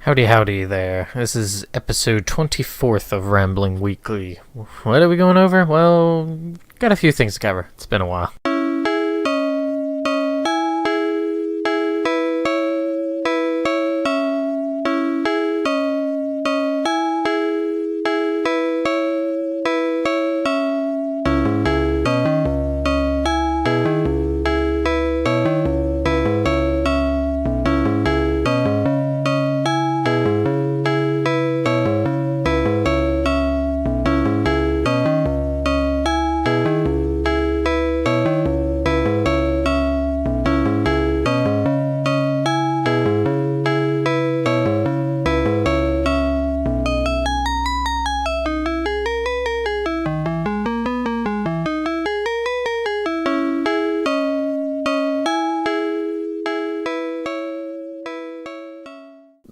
Howdy, howdy there. This is episode 24th of Rambling Weekly. What are we going over? Well, got a few things to cover. It's been a while.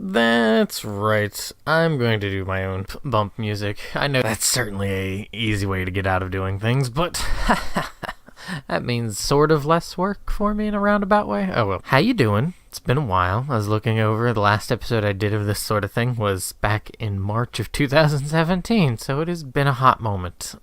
That's right. I'm going to do my own bump music. I know that's certainly a easy way to get out of doing things, but that means sort of less work for me in a roundabout way. Oh well. How you doing? It's been a while. I was looking over. The last episode I did of this sort of thing was back in March of 2017, so it has been a hot moment.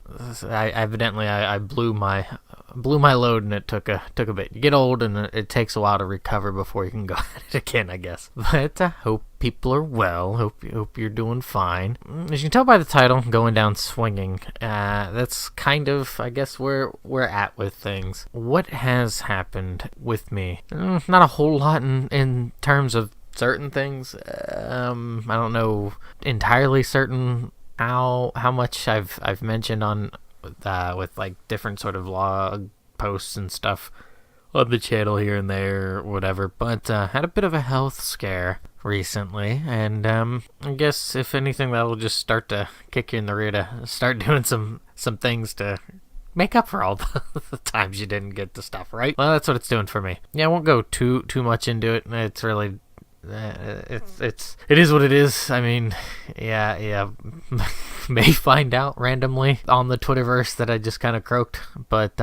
I blew my load, and it took a bit. You get old, and it takes a while to recover before you can go at it again, I guess. But I hope people are well. Hope you're doing fine. As you can tell by the title, Going Down Swinging, that's kind of, I guess, where we're at with things. What has happened with me? Not a whole lot in terms of certain things. I don't know entirely certain how much I've mentioned on with like different sort of vlog posts and stuff on the channel here and there or whatever, but had a bit of a health scare recently, and I guess if anything that'll just start to kick you in the rear to start doing some things to make up for all the times you didn't get the stuff right. Well, that's what it's doing for me. Yeah, I won't go too much into it. It's really it is what it is. I mean, yeah, may find out randomly on the Twitterverse that I just kind of croaked, but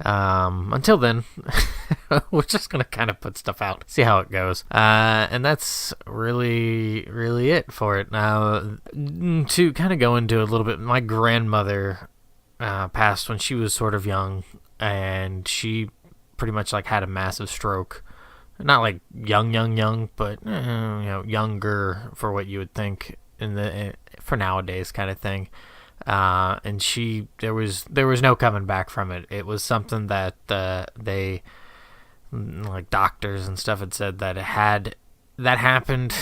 until then, we're just gonna kind of put stuff out, see how it goes, and that's really it for it. Now, to kind of go into a little bit, my grandmother passed when she was sort of young, and she pretty much like had a massive stroke. Not like young, but younger for what you would think for nowadays kind of thing. And there was no coming back from it. It was something that they, like doctors and stuff, had said that that happened,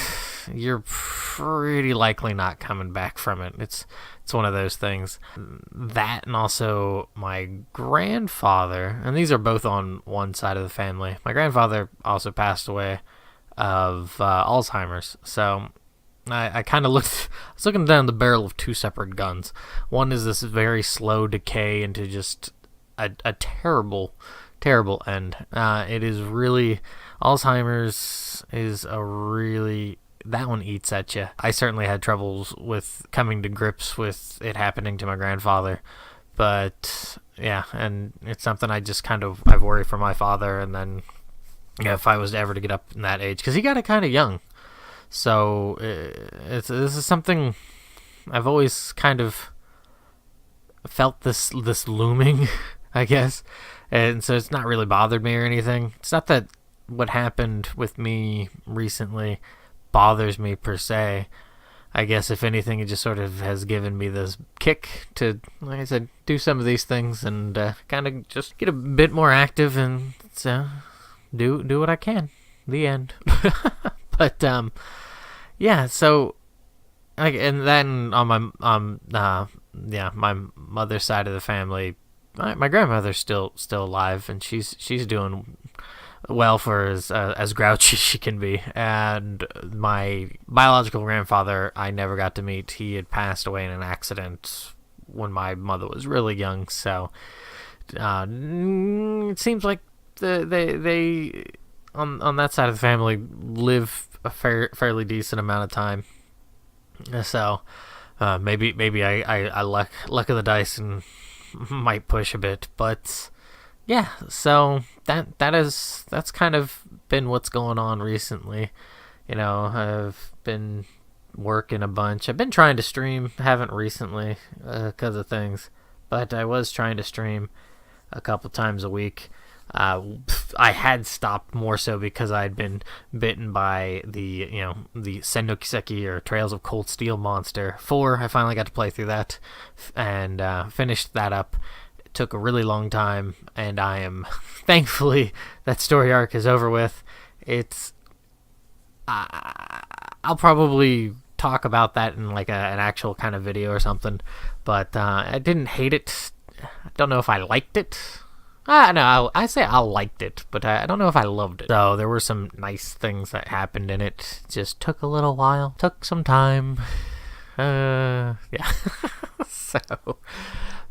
you're pretty likely not coming back from it. It's one of those things. That, and also my grandfather, and these are both on one side of the family. My grandfather also passed away of Alzheimer's. So I kind of I was looking down the barrel of two separate guns. One is this very slow decay into just a terrible end. It is really, Alzheimer's is that one eats at you. I certainly had troubles with coming to grips with it happening to my grandfather, but yeah, and it's something I worry for my father, and then if I was ever to get up in that age, because he got it kind of young. So this is something I've always kind of felt this looming, I guess, and so it's not really bothered me or anything. It's not that what happened with me recently bothers me per se. I guess if anything, it just sort of has given me this kick to, like I said, do some of these things and kind of just get a bit more active and do what I can. The end. But yeah, so and then on my mother's side of the family, my grandmother's still alive, and she's doing well for as grouchy as she can be. And my biological grandfather, I never got to meet. He had passed away in an accident when my mother was really young. So it seems like they on that side of the family live a fairly decent amount of time. So maybe I luck of the dice and might push a bit, but yeah, so that's kind of been what's going on recently. I've been working a bunch. I've been trying to stream, haven't recently because of things, but I was trying to stream a couple times a week. I had stopped more so because I'd been bitten by the Senno Kiseki, or Trails of Cold Steel monster 4. I finally got to play through that and finished that up. It took a really long time, and I am thankfully that story arc is over with. I'll probably talk about that in like an actual kind of video or something, but I didn't hate it. I don't know if I liked it. No, I say I liked it, but I don't know if I loved it. So there were some nice things that happened in it. Just took a little while. Took some time. Yeah. So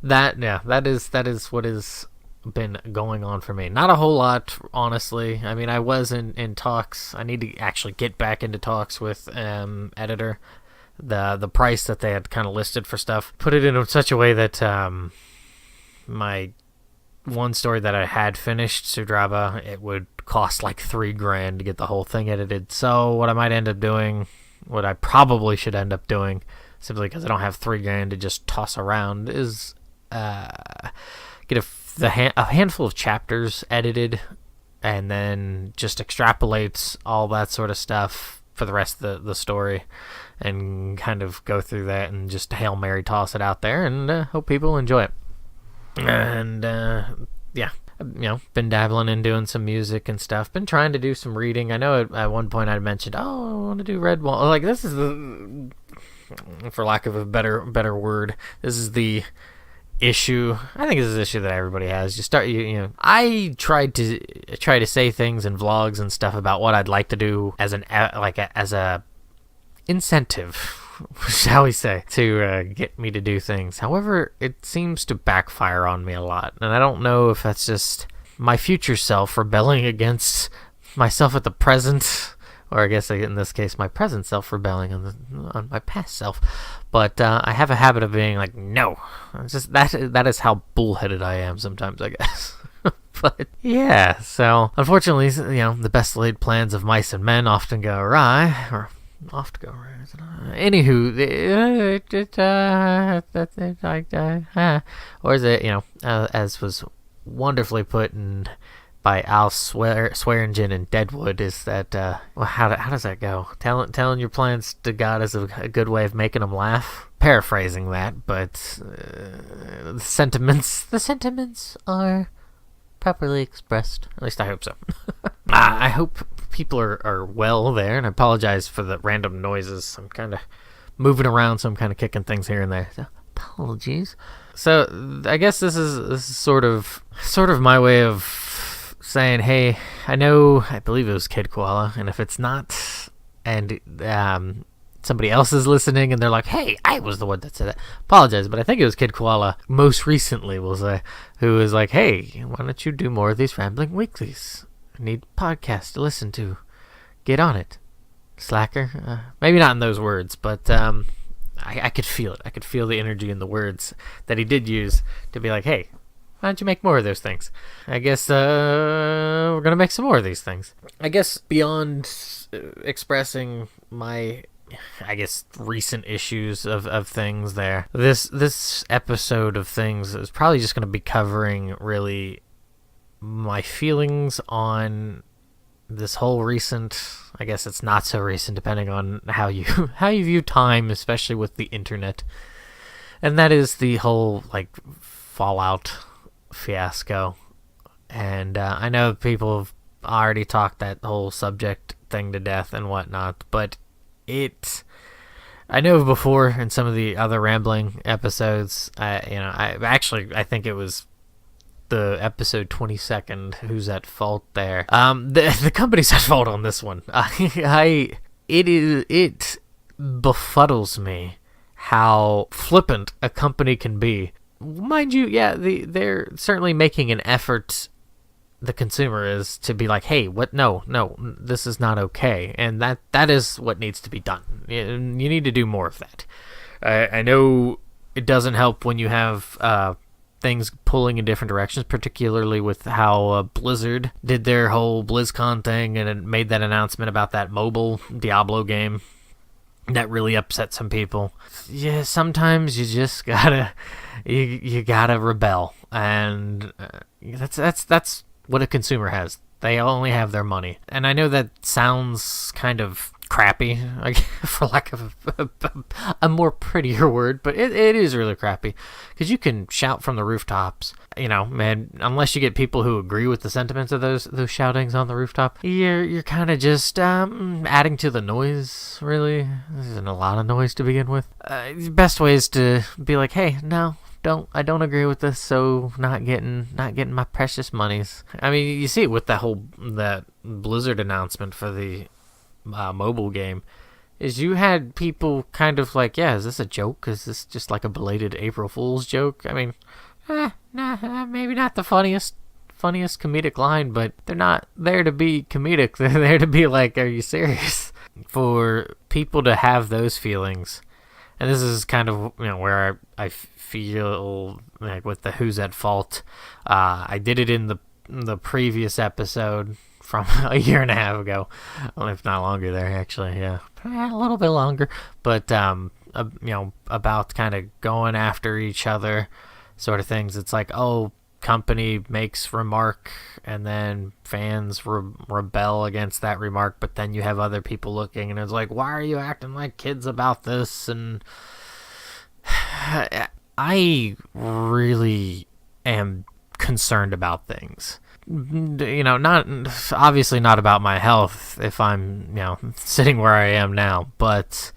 that is what has been going on for me. Not a whole lot, honestly. I mean, I was in talks. I need to actually get back into talks with editor. The price that they had kind of listed for stuff, put it in such a way that my one story that I had finished, Sudraba, it would cost like $3,000 to get the whole thing edited. So what I might end up doing, what I probably should end up doing, simply because I don't have $3,000 to just toss around, is get a handful of chapters edited, and then just extrapolates all that sort of stuff for the rest of the story, and kind of go through that and just Hail Mary toss it out there, and hope people enjoy it. And yeah, been dabbling in doing some music and stuff. Been trying to do some reading. I know at one point I mentioned, I want to do Redwall. Like, this is the, for lack of a better word, this is the issue. I think this is the issue that everybody has. I tried to say things in vlogs and stuff about what I'd like to do as as a incentive, shall we say, to get me to do things. However, it seems to backfire on me a lot, and I don't know if that's just my future self rebelling against myself at the present, or I guess in this case my present self rebelling on my past self. But I have a habit of being like, no. It's just that is how bullheaded I am sometimes, I guess. But yeah, so unfortunately, the best laid plans of mice and men often go awry, or off to go right. Anywho, or is it, as was wonderfully put in by Al Swearingen in Deadwood, is that how does that go? Telling your plans to God is a good way of making them laugh. Paraphrasing that, but the sentiments are properly expressed. At least I hope so. I hope people are well there, and I apologize for the random noises. I'm kind of moving around, so I'm kind of kicking things here and there. So apologies. So I guess this is sort of my way of saying, hey, I believe it was Kid Koala, and if it's not, and somebody else is listening and they're like, hey, I was the one that said it, apologize, but I think it was Kid Koala most recently, we'll say, who was like, hey, why don't you do more of these rambling weeklies? I need podcasts to listen to. Get on it, slacker. Maybe not in those words, but I could feel it. I could feel the energy in the words that he did use to be like, hey, why don't you make more of those things? I guess we're going to make some more of these things. I guess beyond expressing my, recent issues of things there, this episode of things is probably just going to be covering really my feelings on this whole recent, I guess it's not so recent depending on how you view time, especially with the internet, and that is the whole Fallout fiasco. And I know people have already talked that whole subject thing to death and whatnot, but I know before in some of the other rambling episodes, I think it was the episode 22nd, who's at fault there. The company's at fault on this one. It befuddles me how flippant a company can be. Mind you, yeah, they're certainly making an effort, the consumer is, to be like, hey, what? No, this is not okay. And that is what needs to be done. You need to do more of that. I know it doesn't help when you have things pulling in different directions, particularly with how Blizzard did their whole BlizzCon thing and it made that announcement about that mobile Diablo game. That really upset some people. Yeah, sometimes you just gotta, you gotta rebel, and that's what a consumer has. They only have their money, and I know that sounds kind of crappy, like, for lack of a more prettier word, but it is really crappy, because you can shout from the rooftops, man, unless you get people who agree with the sentiments of those shoutings on the rooftop, you're kind of just adding to the noise, really. This isn't a lot of noise to begin with. Best way is to be like, hey, no, I don't agree with this, so not getting my precious monies. I mean, you see it with that Blizzard announcement for the mobile game, is you had people kind of like, yeah, is this a joke? Is this just like a belated April Fool's joke? I mean, maybe not the funniest comedic line, but they're not there to be comedic. They're there to be like, are you serious? For people to have those feelings, and this is kind of where I feel like with the Who's at Fault. I did it in the previous episode from a year and a half ago, if not longer there, actually, yeah. A little bit longer, but, about kind of going after each other sort of things. It's like, oh, company makes remark, and then fans rebel against that remark, but then you have other people looking, and it's like, why are you acting like kids about this? And I really am concerned about things. Not obviously not about my health if I'm, sitting where I am now, but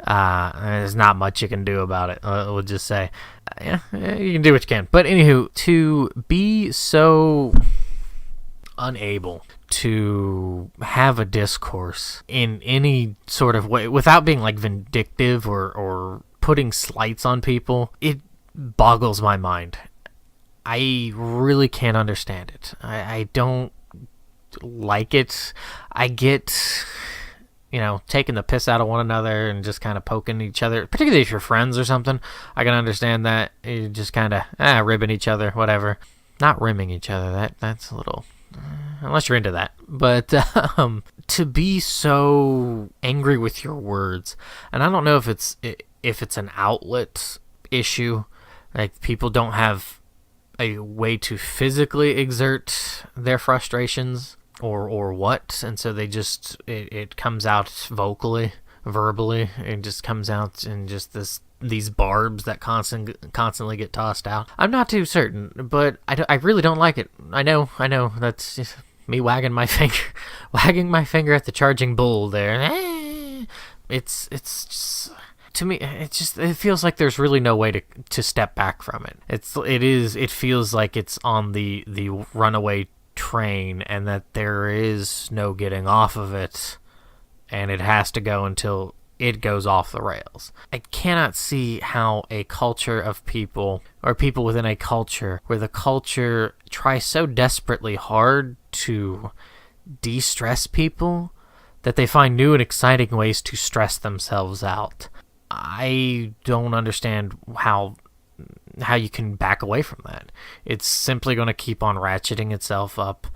there's not much you can do about it. We'll just say, you can do what you can. But anywho, to be so unable to have a discourse in any sort of way without being like vindictive or putting slights on people, it boggles my mind. I really can't understand it. I don't like it. I get, taking the piss out of one another and just kind of poking each other, particularly if you're friends or something. I can understand that. You just kind of ribbing each other, whatever. Not rimming each other. That's a little, unless you're into that. But to be so angry with your words, and I don't know if it's an outlet issue, like people don't have a way to physically exert their frustrations or what, and so they just it comes out verbally, it just comes out in just these barbs that constantly get tossed out. I'm not too certain, but I really don't like it. I know that's just me wagging my finger at the charging bull there. It's just, to me, it feels like there's really no way to step back from it. It feels like it's on the runaway train, and that there is no getting off of it, and it has to go until it goes off the rails. I cannot see how a culture of people, or people within a culture, where the culture tries so desperately hard to de-stress people that they find new and exciting ways to stress themselves out. I don't understand how you can back away from that. It's simply going to keep on ratcheting itself up.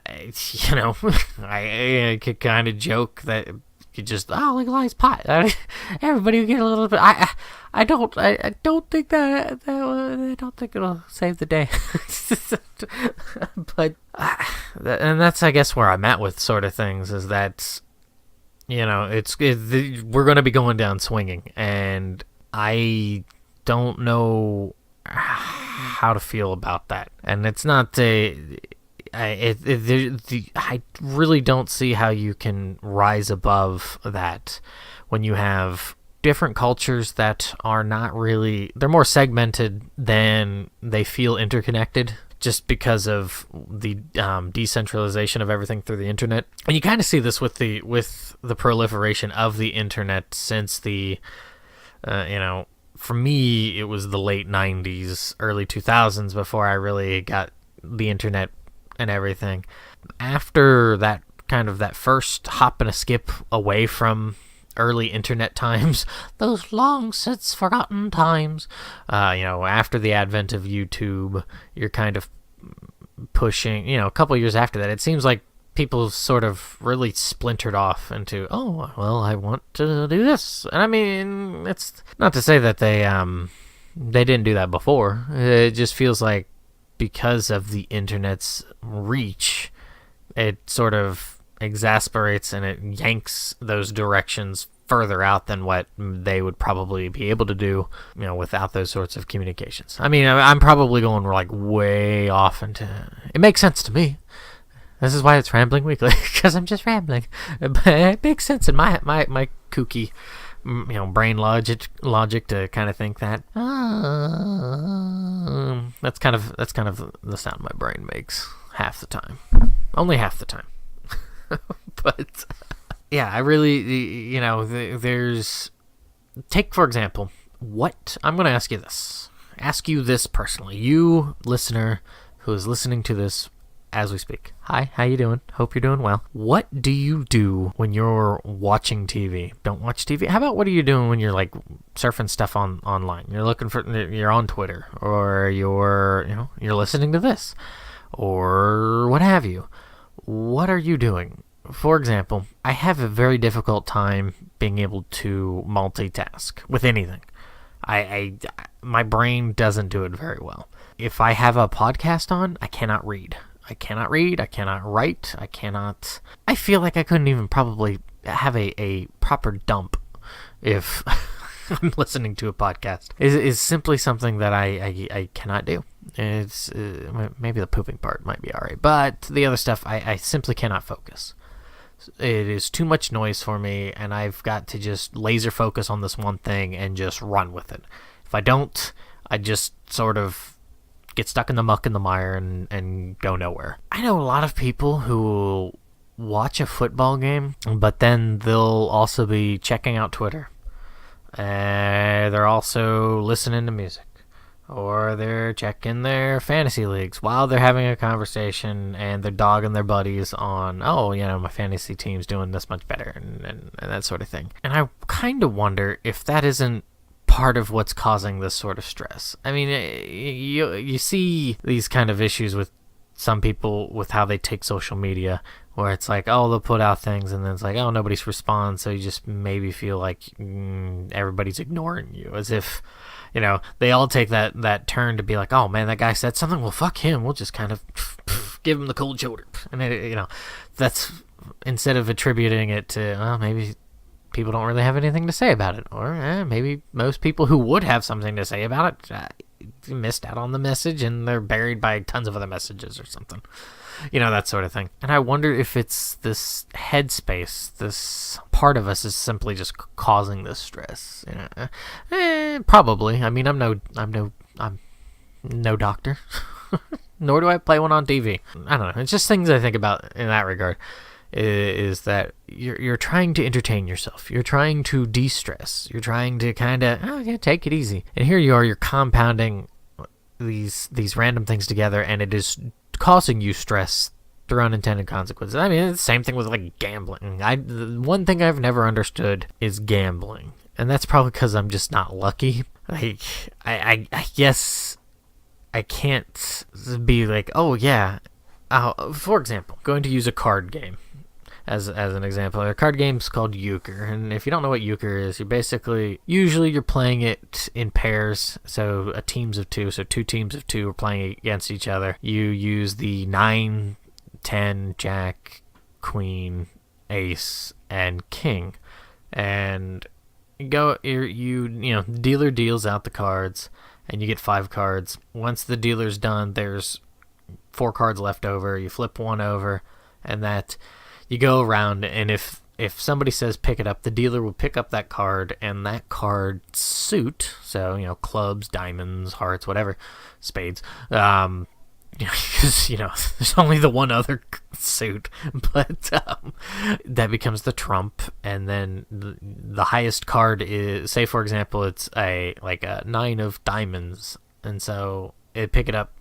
I could kind of joke that you just legalize pot. Everybody will get a little bit. I don't think that I don't think it'll save the day. But and that's, I guess, where I'm at with sort of things, is that we're going to be going down swinging, and I don't know how to feel about that. And it's not I really don't see how you can rise above that when you have different cultures that are not really, they're more segmented than they feel interconnected, just because of the decentralization of everything through the internet. And you kind of see this with the proliferation of the internet since the, for me, it was the late 90s, early 2000s before I really got the internet and everything. After that, kind of that first hop and a skip away from early internet times, those long since forgotten times, after the advent of YouTube, you're kind of pushing, a couple years after that, it seems like people sort of really splintered off into, oh, well, I want to do this. And I mean, it's not to say that they didn't do that before. It just feels like because of the internet's reach, it sort of exasperates and it yanks those directions further out than what they would probably be able to do, without those sorts of communications. I mean, I'm probably going like way off into. It makes sense to me. This is why it's Rambling Weekly, because I'm just rambling. But it makes sense in my kooky, brain logic to kind of think that. That's kind of the sound my brain makes half the time. Only half the time. But yeah, I really, there's. Take for example, what I'm going to ask you this personally, you listener who is listening to this as we speak. Hi, how you doing? Hope you're doing well. What do you do when you're watching TV? Don't watch TV. How about what are you doing when you're like surfing stuff online? You're on Twitter, or you're listening to this, or what have you. What are you doing? For example, I have a very difficult time being able to multitask with anything. My brain doesn't do it very well. If I have a podcast on, I cannot read. I cannot write, I feel like I couldn't even probably have a proper dump if I'm listening to a podcast. Is simply something that I cannot do. It's maybe the pooping part might be alright, but the other stuff, I simply cannot focus. It is too much noise for me, and I've got to just laser focus on this one thing and just run with it. If I don't, I just sort of get stuck in the muck and the mire and go nowhere. I know a lot of people who watch a football game, but then they'll also be checking out Twitter. They're also listening to music. Or they're checking their fantasy leagues while they're having a conversation, and they're dogging their buddies on, my fantasy team's doing this much better, and that sort of thing. And I kind of wonder if that isn't part of what's causing this sort of stress. I mean, you see these kind of issues with some people with how they take social media, where it's like, they'll put out things and then it's like, nobody responds, so you just maybe feel like everybody's ignoring you, as if, they all take that turn to be like, oh man, that guy said something, well fuck him, we'll just kind of give him the cold shoulder. And that's, instead of attributing it to, maybe people don't really have anything to say about it, or maybe most people who would have something to say about it missed out on the message and they're buried by tons of other messages or something, that sort of thing. And I wonder if it's this headspace, this part of us is simply just causing this stress. Probably. I mean, I'm no doctor, nor do I play one on TV. I don't know. It's just things I think about in that regard. Is that you're trying to entertain yourself. You're trying to de-stress. You're trying to kind of, take it easy. And here you are, you're compounding these random things together, and it is causing you stress through unintended consequences. I mean, it's the same thing with like gambling. The one thing I've never understood is gambling. And that's probably because I'm just not lucky. Like, I guess I can't be like, for example, going to use a card game as an example. A card game's called euchre, and if you don't know what euchre is, usually you're playing it in pairs, so teams of two, so two teams of two are playing against each other. You use the 9, 10, jack, queen, ace, and king, and the dealer deals out the cards, and you get 5 cards. Once the dealer's done, there's 4 cards left over. You flip one over, and that you go around, and if somebody says pick it up, the dealer will pick up that card, and that card suit, so clubs, diamonds, hearts, whatever, spades, because there's only the one other suit, but that becomes the trump. And then the highest card is, say for example, it's a 9 of diamonds, and so it pick it up.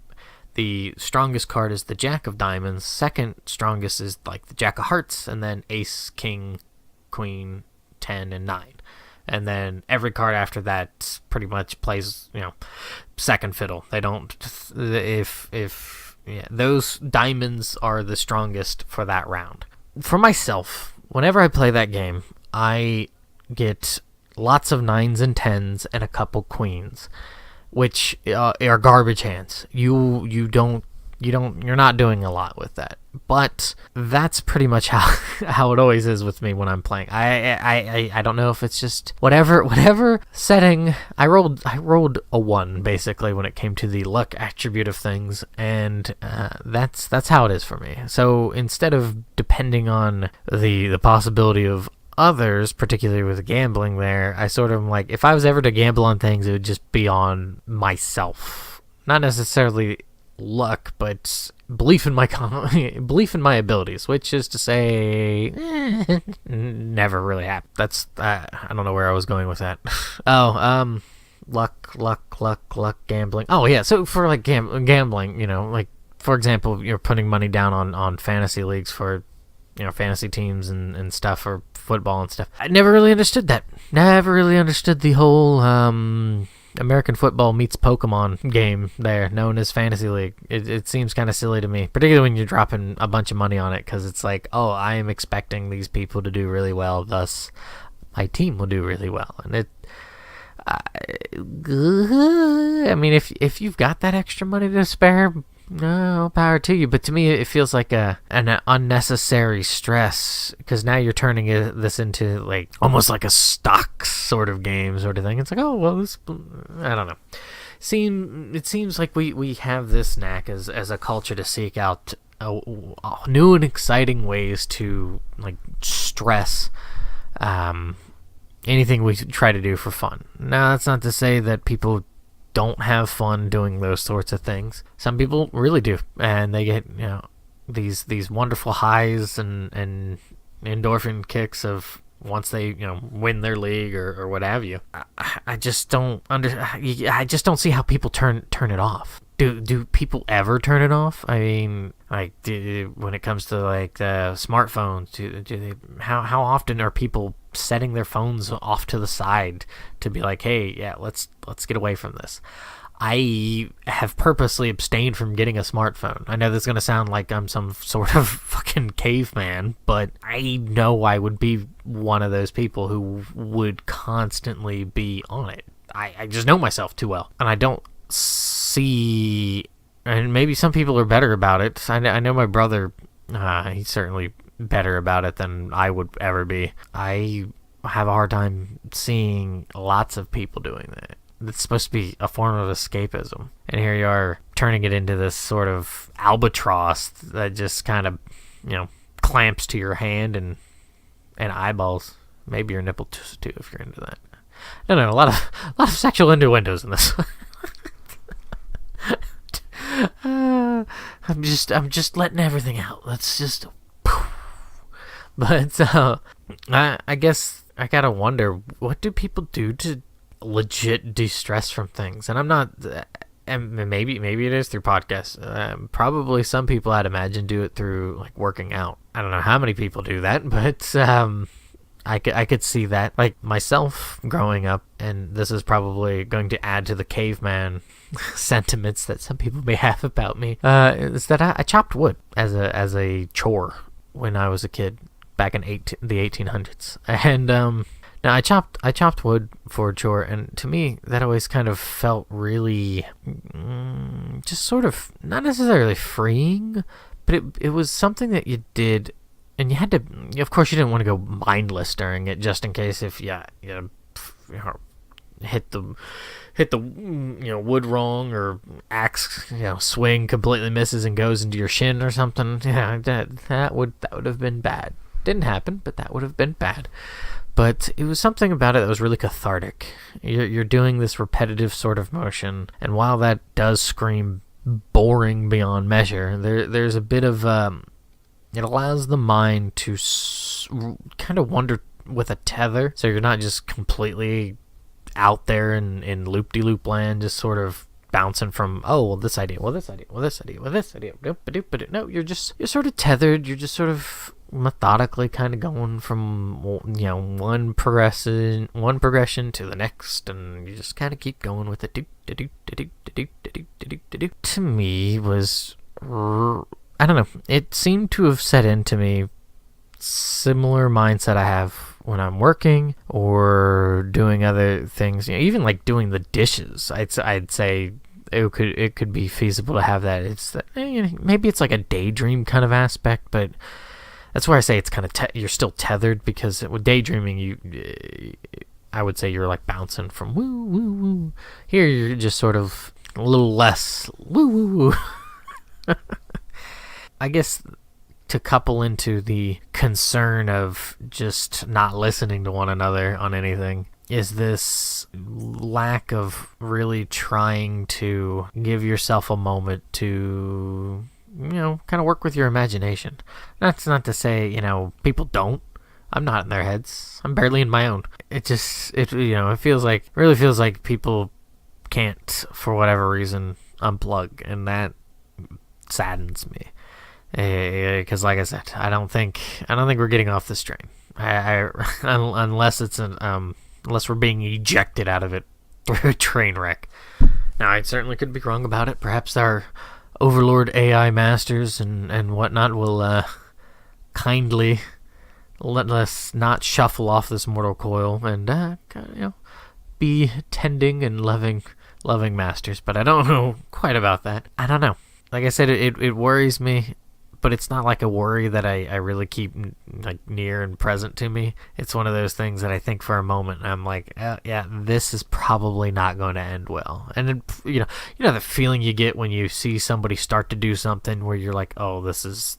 The strongest card is the jack of diamonds. Second strongest is like the jack of hearts, and then ace, king, queen, 10, and 9. And then every card after that pretty much plays, second fiddle. They don't, those diamonds are the strongest for that round. For myself, whenever I play that game, I get lots of 9s and 10s and a couple queens, which are garbage hands. You're not doing a lot with that. But that's pretty much how it always is with me when I'm playing. I don't know if it's just whatever setting. I rolled a 1 basically when it came to the luck attribute of things, and that's how it is for me. So instead of depending on the possibility of others, particularly with gambling there, I sort of like, if I was ever to gamble on things, it would just be on myself. Not necessarily luck, but belief in my abilities, which is to say, never really happened. That's I don't know where I was going with that. Luck, gambling. Oh yeah, so for like gambling, like for example, you're putting money down on fantasy leagues for fantasy teams and stuff, or football and stuff. I never really understood that. Never really understood the whole American football meets Pokemon game there, known as Fantasy League. It seems kind of silly to me, particularly when you're dropping a bunch of money on it, because it's like, oh, I am expecting these people to do really well, thus my team will do really well. And I mean, if you've got that extra money to spare, no power to you. But to me, it feels like an unnecessary stress, because now you're turning this into like almost like a stock sort of game sort of thing. It's like, oh well, I don't know. It seems like we have this knack as a culture to seek out new and exciting ways to like stress anything we try to do for fun. Now, that's not to say that people don't have fun doing those sorts of things. Some people really do, and they get these wonderful highs and endorphin kicks of once they win their league or what have you. I just don't I just don't see how people turn it off. Do people ever turn it off? I mean, like, when it comes to like the smartphones, do they? How often are people setting their phones off to the side to be like, hey, yeah, let's get away from this? I have purposely abstained from getting a smartphone. I know this is going to sound like I'm some sort of fucking caveman, but I know I would be one of those people who would constantly be on it. I just know myself too well, and I don't see, and maybe some people are better about it. I know my brother, he's certainly better about it than I would ever be. I have a hard time seeing lots of people doing that. It's supposed to be a form of escapism, and here you are turning it into this sort of albatross that just kind of clamps to your hand and eyeballs, maybe your nipple too if you're into that. No, a lot of sexual innuendos in this. I'm just letting everything out. Let's just. But I guess I gotta wonder, what do people do to legit de-stress from things? And I'm not, and maybe it is through podcasts. Probably some people, I'd imagine, do it through like working out. I don't know how many people do that, but I could see that. Like myself growing up, and this is probably going to add to the caveman sentiments that some people may have about me, is that I chopped wood as a chore when I was a kid back in the 1800s. And now I chopped wood for a chore, and to me that always kind of felt really just sort of not necessarily freeing, but it was something that you did. And you had to, of course, you didn't want to go mindless during it, just in case if you hit the wood wrong, or axe swing completely misses and goes into your shin or something. Yeah, that would have been bad. Didn't happen, but that would have been bad. But it was something about it that was really cathartic. You're doing this repetitive sort of motion, and while that does scream boring beyond measure, there's a bit of it allows the mind to kind of wander with a tether, so you're not just completely out there in loop-de-loop land, just sort of bouncing from, oh, well, this idea, well, this idea, well, this idea, well, this idea. No, you're sort of tethered. You're just sort of methodically kind of going from, one progression to the next, and you just kind of keep going with it. To me was, I don't know, it seemed to have set into me similar mindset I have when I'm working or doing other things, even like doing the dishes. I'd say it could be feasible to have that. It's maybe it's like a daydream kind of aspect, but that's where I say it's kind of you're still tethered, because with daydreaming, I would say you're like bouncing from woo woo woo. Here you're just sort of a little less woo woo woo. I guess to couple into the concern of just not listening to one another on anything is this lack of really trying to give yourself a moment to, kind of work with your imagination. That's not to say, people don't. I'm not in their heads. I'm barely in my own. It really feels like people can't, for whatever reason, unplug, and that saddens me. Because, like I said, I don't think we're getting off this train. Unless unless we're being ejected out of it through a train wreck. Now, I certainly could be wrong about it. Perhaps our overlord AI masters and whatnot will kindly let us not shuffle off this mortal coil and be tending and loving masters. But I don't know quite about that. I don't know. Like I said, it worries me, but it's not like a worry that I really keep like near and present to me. It's one of those things that I think for a moment I'm like, yeah, this is probably not going to end well. And then, the feeling you get when you see somebody start to do something where you're like, oh, this is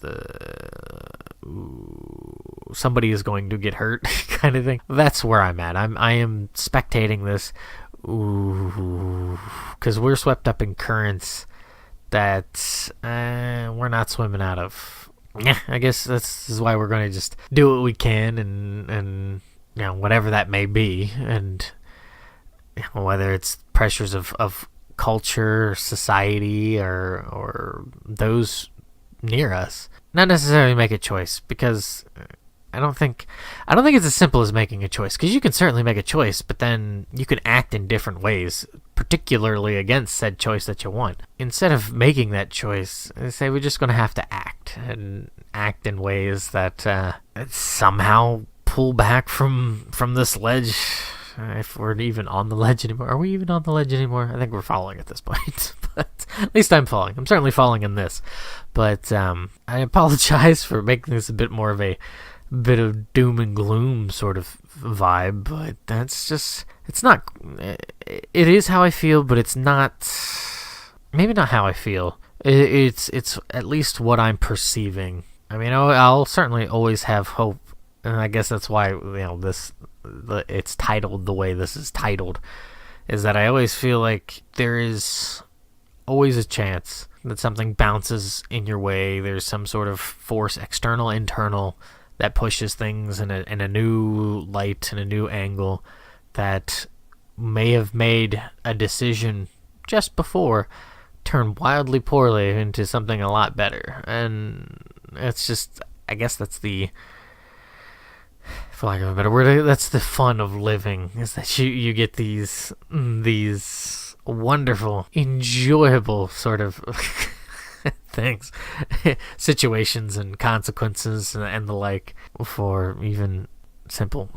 somebody is going to get hurt kind of thing. That's where I'm at. I am spectating this, because we're swept up in currents that we're not swimming out of. Yeah, I guess this is why we're going to just do what we can, and whatever that may be, and whether it's pressures of culture, society, or those near us. Not necessarily make a choice, because I don't think it's as simple as making a choice, because you can certainly make a choice, but then you can act in different ways, particularly against said choice that you want. Instead of making that choice, I say we're just going to have to act in ways that somehow pull back from this ledge, if we're even on the ledge anymore. Are we even on the ledge anymore? I think we're falling at this point, but at least I'm falling. I'm certainly falling in this, but I apologize for making this a bit more of a bit of doom and gloom sort of vibe, but that's just, it's not, it is how I feel, but it's not, maybe not how I feel. It's at least what I'm perceiving. I mean, I'll certainly always have hope, and I guess that's why, it's titled the way this is titled, is that I always feel like there is always a chance that something bounces in your way. There's some sort of force, external, internal, that pushes things in a new light and a new angle, that may have made a decision just before turn wildly poorly into something a lot better. And it's just, I guess that's the, for lack of a better word, that's the fun of living, is that you get these wonderful, enjoyable sort of things, situations and consequences and the like, for even simple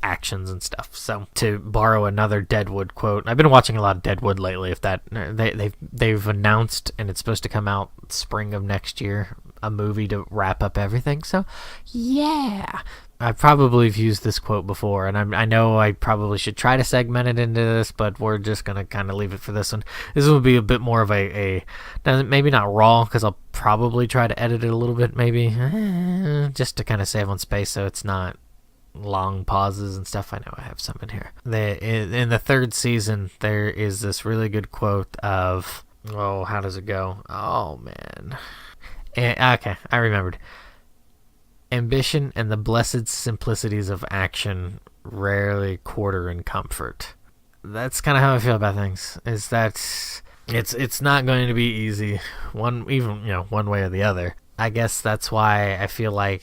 actions and stuff. So, to borrow another Deadwood quote, I've been watching a lot of Deadwood lately. If that they've announced, and it's supposed to come out spring of next year, a movie to wrap up everything. So, yeah. I probably have used this quote before, and I know I probably should try to segment it into this, but we're just going to kind of leave it for this one. This will be a bit more of a maybe not raw, because I'll probably try to edit it a little bit, maybe, just to kind of save on space so it's not long pauses and stuff. I know I have some in here. In the third season, there is this really good quote of, oh, how does it go? Oh, man. Okay, I remembered. Ambition and the blessed simplicities of action rarely quarter in comfort. That's kind of how I feel about things, is that It's not going to be easy, one way or the other. I guess that's why I feel like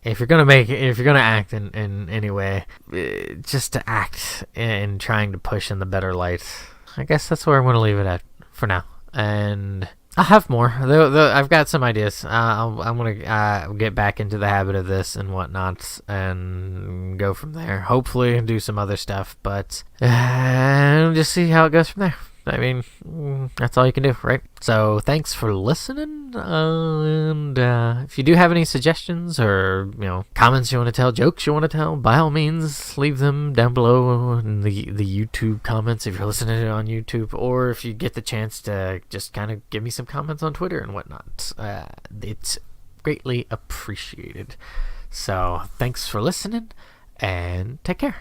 if you're gonna act in any way, just to act in trying to push in the better light. I guess that's where I'm gonna leave it at for now, and I'll have more. Though I've got some ideas. I'm gonna get back into the habit of this and whatnot, and go from there. Hopefully, do some other stuff, but just see how it goes from there. I mean, that's all you can do, right? So thanks for listening, and if you do have any suggestions or comments you want to tell, jokes you want to tell, by all means leave them down below in the YouTube comments if you're listening to it on YouTube, or if you get the chance to just kind of give me some comments on Twitter and whatnot. It's greatly appreciated. So thanks for listening, and take care.